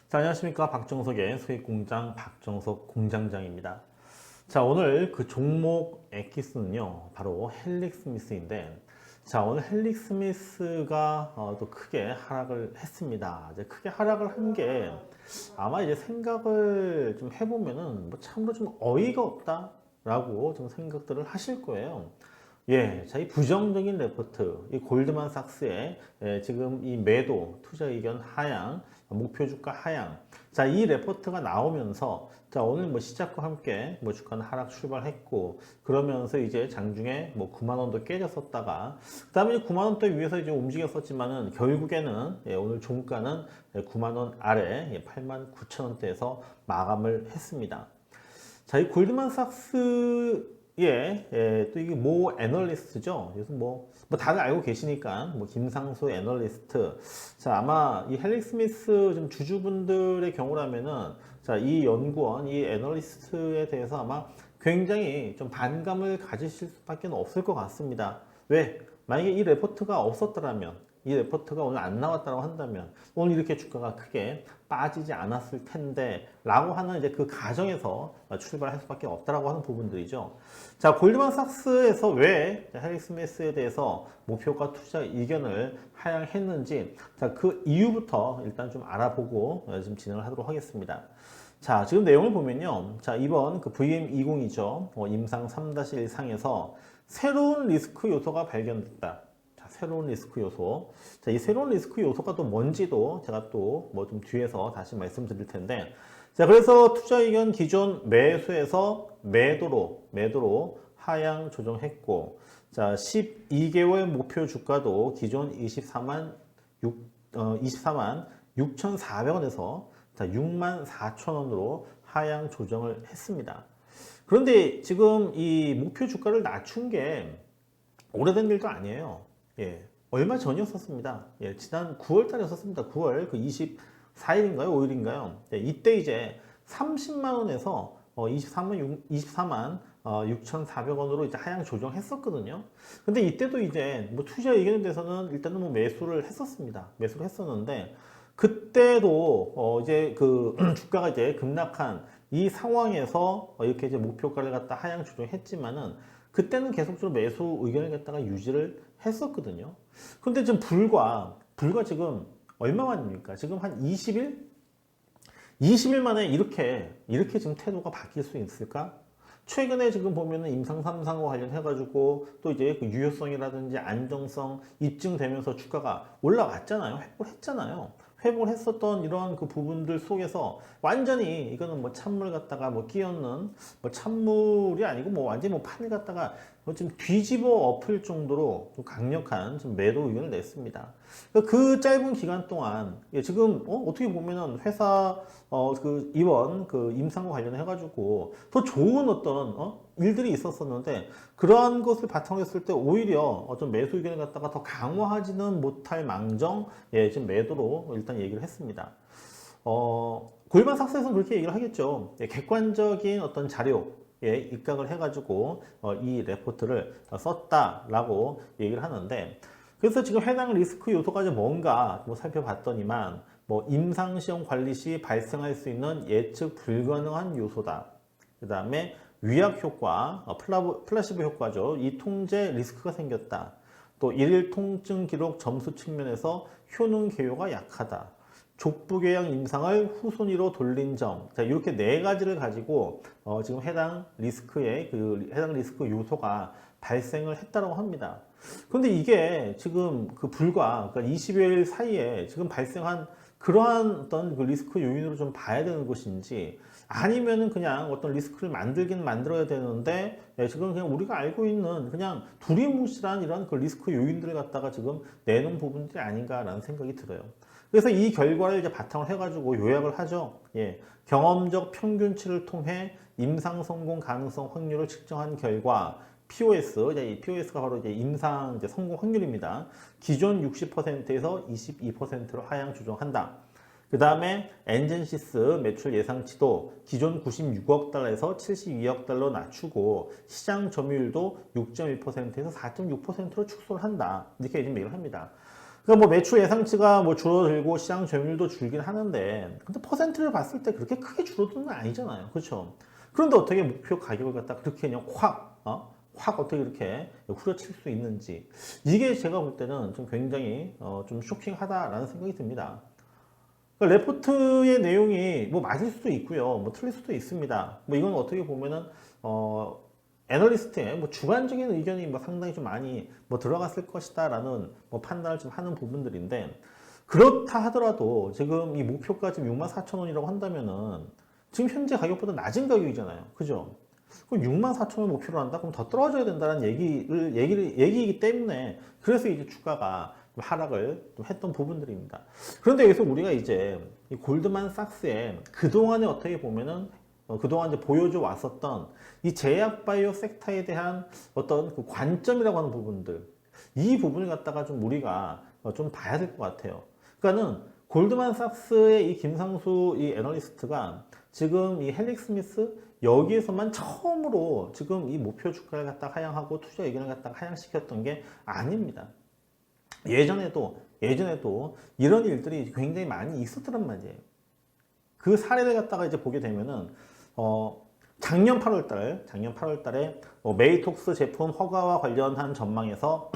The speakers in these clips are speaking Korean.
자, 안녕하십니까. 박정석의 수익공장 박정석 공장장입니다. 자, 오늘 그 종목 엑기스는요, 바로 헬릭스미스인데, 자, 오늘 헬릭스미스가 또 크게 하락을 했습니다. 이제 크게 하락을 한 게 아마 이제 생각을 좀 해보면은 뭐 참으로 좀 어이가 없다라고 좀 생각들을 하실 거예요. 예, 자, 이 부정적인 레포트, 이 골드만삭스의 지금 이 매도, 투자 의견 하향, 목표 주가 하향. 자, 이 레포트가 나오면서, 자, 오늘 뭐 시작과 함께 뭐 주가는 하락 출발했고, 그러면서 이제 장중에 뭐 9만 원도 깨졌었다가, 그 다음에 9만 원대 위에서 이제 움직였었지만은, 결국에는 오늘 종가는 9만 원 아래 8만 9천 원대에서 마감을 했습니다. 자, 이 골드만삭스 또 이게 모 애널리스트죠. 그래서 뭐 다들 알고 계시니까 뭐 김상수 애널리스트. 자, 아마 이 헬릭스미스 좀 주주분들의 경우라면은 자, 이 연구원, 이 애널리스트에 대해서 아마 굉장히 좀 반감을 가지실 수밖에 없을 것 같습니다. 왜? 만약에 이 레포트가 없었더라면, 이 레포트가 오늘 안 나왔다고 한다면 오늘 이렇게 주가가 크게 빠지지 않았을 텐데 라고 하는 이제 그 가정에서 출발할 수밖에 없다라고 하는 부분들이죠. 자, 골드만삭스에서 왜 헬릭스미스에 대해서 목표가 투자 의견을 하향했는지, 자, 그 이유부터 일단 좀 알아보고 좀 진행을 하도록 하겠습니다. 자, 지금 내용을 보면요. 자, 이번 그 VM20이죠. 임상 3-1 상에서 새로운 리스크 요소가 발견됐다. 자, 새로운 리스크 요소. 자, 이 새로운 리스크 요소가 또 뭔지도 제가 또 뭐 좀 뒤에서 다시 말씀드릴 텐데. 자, 그래서 투자 의견 기존 매수에서 매도로 하향 조정했고, 자, 12개월 목표 주가도 기존 24만 6,400원에서 자, 6만 4천 원으로 하향 조정을 했습니다. 그런데 지금 이 목표 주가를 낮춘 게 오래된 일도 아니에요. 예, 얼마 전이었었습니다. 예, 지난 9월 달이었었습니다. 9월 그 24일인가요? 5일인가요? 예, 이때 이제 30만 원에서 24만 6,400원으로 이제 하향 조정했었거든요. 근데 이때도 이제 뭐 투자 의견에 대해서는 일단은 뭐 매수를 했었습니다. 매수를 했었는데 그때도 이제 그 주가가 이제 급락한 이 상황에서 이렇게 이제 목표가를 갖다 하향 조정했지만은 그때는 계속적으로 매수 의견을 갖다가 유지를 했었거든요. 근데 지금 불과 지금 얼마 만입니까? 지금 한 20일? 20일 만에 이렇게 지금 태도가 바뀔 수 있을까? 최근에 지금 보면은 임상 3상과 관련해가지고 또 이제 그 유효성이라든지 안정성 입증되면서 주가가 올라왔잖아요. 회복을 했잖아요. 회복을 했었던 이런 그 부분들 속에서 완전히 이거는 뭐 찬물 갖다가 뭐 끼얹는 뭐 찬물이 아니고 뭐 완전히 뭐 판을 갖다가 뭐 좀 뒤집어 엎을 정도로 좀 강력한 좀 매도 의견을 냈습니다. 그 짧은 기간 동안 지금 어떻게 보면은 회사 그 이번 그 임상과 관련해 가지고 더 좋은 어떤 일들이 있었었는데 그러한 것을 바탕으로 했을 때 오히려 어떤 매수 의견을 갖다가 더 강화하지는 못할 망정 지금 매도로 일단 얘기를 했습니다. 골드만삭스에서는 그렇게 얘기를 하겠죠. 객관적인 어떤 자료 입각을 해가지고 이 레포트를 썼다라고 얘기를 하는데, 그래서 지금 해당 리스크 요소가 뭔가 뭐 살펴봤더니만 뭐 임상시험 관리 시 발생할 수 있는 예측 불가능한 요소다. 그 다음에 위약 효과, 플라시보 효과죠. 이 통제 리스크가 생겼다. 또 일일 통증 기록 점수 측면에서 효능 개요가 약하다. 족부궤양 임상을 후순위로 돌린 점. 자, 이렇게 네 가지를 가지고 지금 해당 리스크 요소가 발생을 했다고 합니다. 그런데 이게 지금 그러니까 20일 사이에 지금 발생한 그러한 어떤 그 리스크 요인으로 좀 봐야 되는 것인지, 아니면은 그냥 어떤 리스크를 만들긴 만들어야 되는데 지금 그냥 우리가 알고 있는 그냥 두리뭉실한 이런 그 리스크 요인들을 갖다가 지금 내놓은 부분들이 아닌가라는 생각이 들어요. 그래서 이 결과를 이제 바탕으로 해가지고 요약을 하죠. 경험적 평균치를 통해 임상 성공 가능성 확률을 측정한 결과 POS, 이 POS가 바로 이제 임상 이제 성공 확률입니다. 기존 60%에서 22%로 하향 조정한다. 그 다음에 엔젠시스 매출 예상치도 기존 96억 달러에서 72억 달러 낮추고 시장 점유율도 6.1%에서 4.6%로 축소를 한다. 이렇게 지금 얘기를 합니다. 그러니까 뭐 매출 예상치가 뭐 줄어들고 시장 점유율도 줄긴 하는데, 근데 퍼센트를 봤을 때 그렇게 크게 줄어드는 건 아니잖아요. 그렇죠? 그런데 어떻게 목표 가격을 갖다 그렇게 그냥 확 어떻게 이렇게 후려칠 수 있는지, 이게 제가 볼 때는 좀 굉장히 좀 쇼킹하다라는 생각이 듭니다. 그러니까 레포트의 내용이 뭐 맞을 수도 있고요, 뭐 틀릴 수도 있습니다. 뭐 이건 어떻게 보면은 애널리스트의 뭐 주관적인 의견이 뭐 상당히 좀 많이 뭐 들어갔을 것이다라는 뭐 판단을 좀 하는 부분들인데, 그렇다 하더라도 지금 이 목표가 지금 64,000원이라고 한다면은 지금 현재 가격보다 낮은 가격이잖아요. 그죠? 그럼 64,000원 목표로 한다? 그럼 더 떨어져야 된다는 얘기이기 때문에, 그래서 이제 주가가 좀 하락을 좀 했던 부분들입니다. 그런데 여기서 우리가 이제 이 골드만삭스의 그동안에 어떻게 보면은 그동안 이제 보여줘 왔었던 이 제약 바이오 섹터에 대한 어떤 그 관점이라고 하는 부분들, 이 부분을 갖다가 좀 우리가 좀 봐야 될 것 같아요. 그러니까는 골드만삭스의 이 김상수 이 애널리스트가 지금 이 헬릭 스미스 여기에서만 처음으로 지금 이 목표 주가를 갖다가 하향하고 투자 의견을 갖다가 하향시켰던 게 아닙니다. 예전에도 이런 일들이 굉장히 많이 있었단 말이에요. 그 사례를 갖다가 이제 보게 되면은 작년 8월 달에 메이톡스 제품 허가와 관련한 전망에서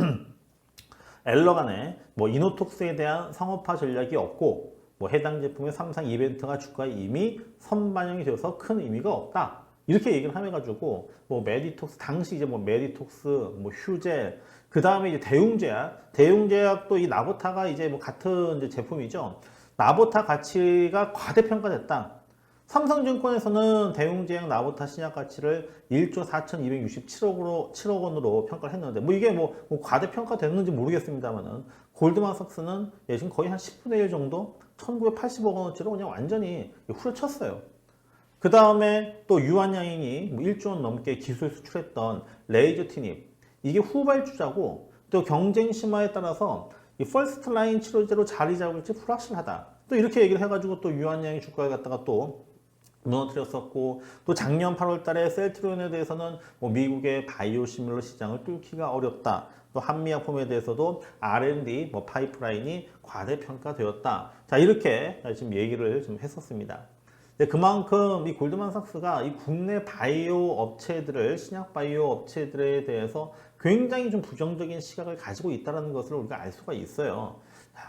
엘러간의 뭐 이노톡스에 대한 상업화 전략이 없고, 뭐 해당 제품의 3상 이벤트가 주가에 이미 선반영이 되어서 큰 의미가 없다, 이렇게 얘기를 하면가지고 뭐 메디톡스, 당시 이제 뭐 메디톡스, 뭐 휴젤, 그 다음에 이제 대웅제약도 이 나보타가 이제 뭐 같은 이제 제품이죠. 나보타 가치가 과대평가됐다. 삼성증권에서는 대웅제약 나보타 신약 가치를 1조 4,267억 원으로 평가를 했는데, 뭐 이게 뭐 과대평가 됐는지 모르겠습니다만은, 골드만삭스는 지금 거의 한 10분의 1 정도 1,980억 원어치로 그냥 완전히 후려쳤어요. 그 다음에 또 유한양행이 뭐 1조 원 넘게 기술 수출했던 레이저티닙, 이게 후발주자고, 또 경쟁 심화에 따라서 이 퍼스트 라인 치료제로 자리 잡을지 불확실하다. 또 이렇게 얘기를 해가지고 또 유한양행 주가를 갖다가 또 무너뜨렸었고, 또 작년 8월 달에 셀트리온에 대해서는 뭐 미국의 바이오시밀러 시장을 뚫기가 어렵다. 또 한미약품에 대해서도 R&D 뭐 파이프라인이 과대평가되었다. 자, 이렇게 지금 얘기를 좀 했었습니다. 그만큼 이 골드만삭스가 이 국내 바이오 업체들을, 신약 바이오 업체들에 대해서 굉장히 좀 부정적인 시각을 가지고 있다는 것을 우리가 알 수가 있어요.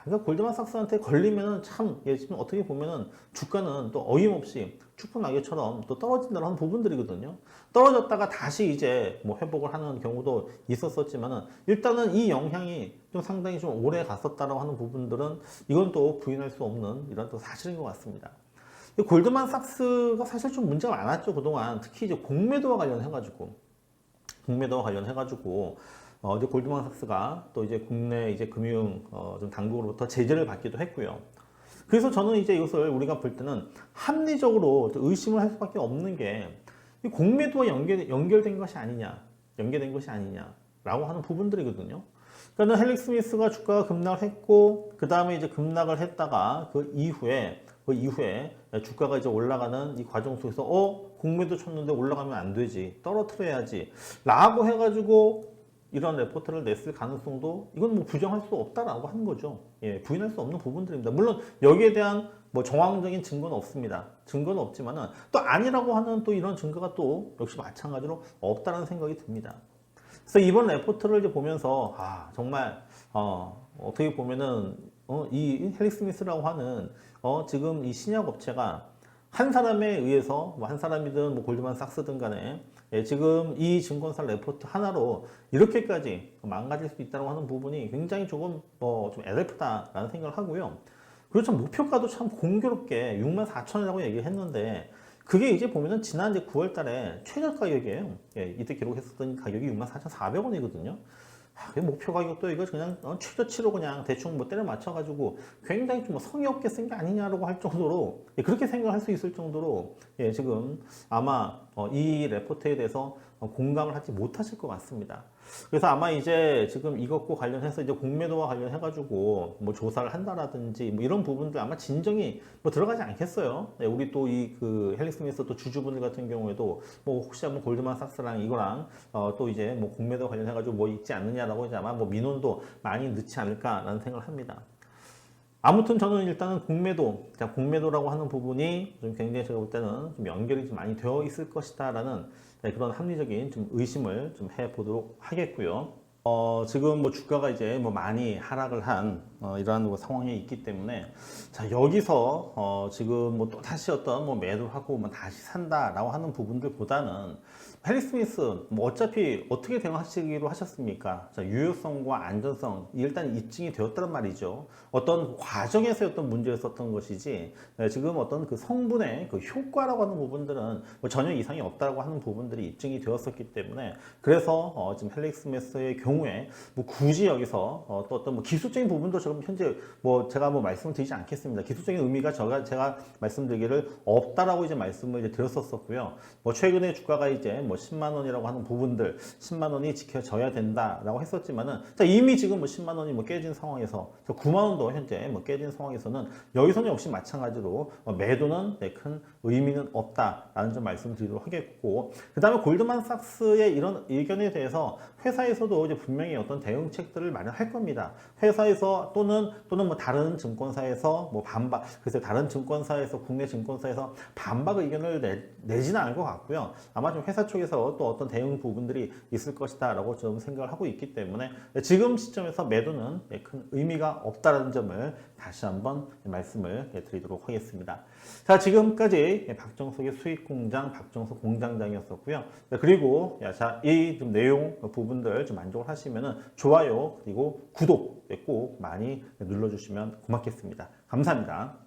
그러니까 골드만삭스한테 걸리면은 참, 지금 어떻게 보면은 주가는 또 어김없이 추풍 낙엽처럼 또 떨어진다는 하는 부분들이거든요. 떨어졌다가 다시 이제 뭐 회복을 하는 경우도 있었었지만은, 일단은 이 영향이 좀 상당히 좀 오래 갔었다라고 하는 부분들은 이건 또 부인할 수 없는 이런 또 사실인 것 같습니다. 골드만삭스가 사실 좀 문제가 많았죠, 그동안. 특히 이제 공매도와 관련해가지고. 이제 골드만삭스가 또 이제 국내 이제 금융 좀 당국으로부터 제재를 받기도 했고요. 그래서 저는 이제 이것을 우리가 볼 때는 합리적으로 의심을 할 수밖에 없는 게, 이 공매도와 연결된 것이 아니냐라고 하는 부분들이거든요. 그러니까 헬릭 스미스가 주가가 급락을 했고, 그 다음에 이제 급락을 했다가 그 이후에 주가가 이제 올라가는 이 과정 속에서 공매도 쳤는데 올라가면 안 되지, 떨어뜨려야지 라고 해가지고 이런 레포트를 냈을 가능성도, 이건 뭐 부정할 수 없다라고 하는 거죠. 부인할 수 없는 부분들입니다. 물론 여기에 대한 뭐 정황적인 증거는 없습니다. 증거는 없지만은 또 아니라고 하는 또 이런 증거가 또 역시 마찬가지로 없다는 생각이 듭니다. 그래서 이번 레포트를 이제 보면서 정말 어떻게 보면은 이 헬릭 스미스라고 하는 지금 이 신약 업체가 한 사람에 의해서, 뭐 한 사람이든 뭐 골드만삭스든 간에 지금 이 증권사 레포트 하나로 이렇게까지 망가질 수 있다고 하는 부분이 굉장히 조금 좀 애달프다라는 생각을 하고요. 그리고 참 목표가도 참 공교롭게 64,000원이라고 얘기를 했는데, 그게 이제 보면은 지난 이제 9월 달에 최저 가격이에요. 이때 기록했었던 가격이 64,400원이거든요. 목표 가격도 이거 그냥 최저치로 그냥 대충 뭐 때려 맞춰가지고 굉장히 좀 성의 없게 쓴 게 아니냐라고 할 정도로, 그렇게 생각할 수 있을 정도로 지금 아마 이 레포트에 대해서 공감을 하지 못하실 것 같습니다. 그래서 아마 이제 지금 이것과 관련해서 이제 공매도와 관련해가지고 뭐 조사를 한다라든지 뭐 이런 부분들 아마 진정이 뭐 들어가지 않겠어요. 네, 우리 또 이 그 헬릭스미스 또 주주분들 같은 경우에도 뭐 혹시 한번 골드만삭스랑 이거랑 또 이제 뭐 공매도 관련해가지고 뭐 있지 않느냐라고 이제 아마 뭐 민원도 많이 넣지 않을까라는 생각을 합니다. 아무튼 저는 일단은 공매도, 자, 공매도라고 하는 부분이 좀 굉장히 제가 볼 때는 좀 연결이 좀 많이 되어 있을 것이다라는 네, 그런 합리적인 좀 의심을 좀 해보도록 하겠고요. 지금 뭐 주가가 이제 뭐 많이 하락을 한 이러한 뭐 상황이 있기 때문에 자 여기서 지금 뭐 또 다시 어떤 뭐 매도하고 뭐 다시 산다라고 하는 부분들보다는 해리스미스 뭐 어차피 어떻게 대응하시기로 하셨습니까? 자, 유효성과 안전성 일단 입증이 되었다는 말이죠. 어떤 과정에서의 어떤 문제였었던 것이지 네, 지금 어떤 그 성분의 그 효과라고 하는 부분들은 뭐 전혀 이상이 없다고 하는 부분들이 입증이 되었었기 때문에 그래서 지금 헬릭스미스의 경우에 뭐 굳이 여기서 또 어떤 뭐 기술적인 부분도 지금 현재 뭐 제가 뭐 말씀을 드리지 않겠습니다. 기술적인 의미가 제가 말씀드리기를 없다라고 이제 말씀을 이제 드렸었고요. 뭐 최근에 주가가 이제 뭐 10만 원이라고 하는 부분들 10만 원이 지켜져야 된다라고 했었지만은 자 이미 지금 뭐 10만 원이 뭐 깨진 상황에서 9만 원도 현재 뭐 깨진 상황에서는 여기서는 역시 마찬가지로 매도는 네, 큰 의미는 없다라는 점 말씀드리도록 하겠고 그 다음에 골드만삭스의 이런 의견에 대해서 회사에서도 이제 분명히 어떤 대응책들을 마련할 겁니다. 회사에서 또는 뭐 다른 증권사에서 뭐 반박, 글쎄 다른 증권사에서 국내 증권사에서 반박 의견을 내지는 않을 것 같고요. 아마 좀 회사 쪽에서 또 어떤 대응 부분들이 있을 것이다라고 좀 생각을 하고 있기 때문에 지금 시점에서 매도는 큰 의미가 없다는 점을 다시 한번 말씀을 드리도록 하겠습니다. 자, 지금까지 박정석의 수익공장 박정석 공장장이었었고요. 그리고 자, 이 좀 내용 부분들 좀 만족을 하시면은 좋아요 그리고 구독 꼭 많이 눌러주시면 고맙겠습니다. 감사합니다.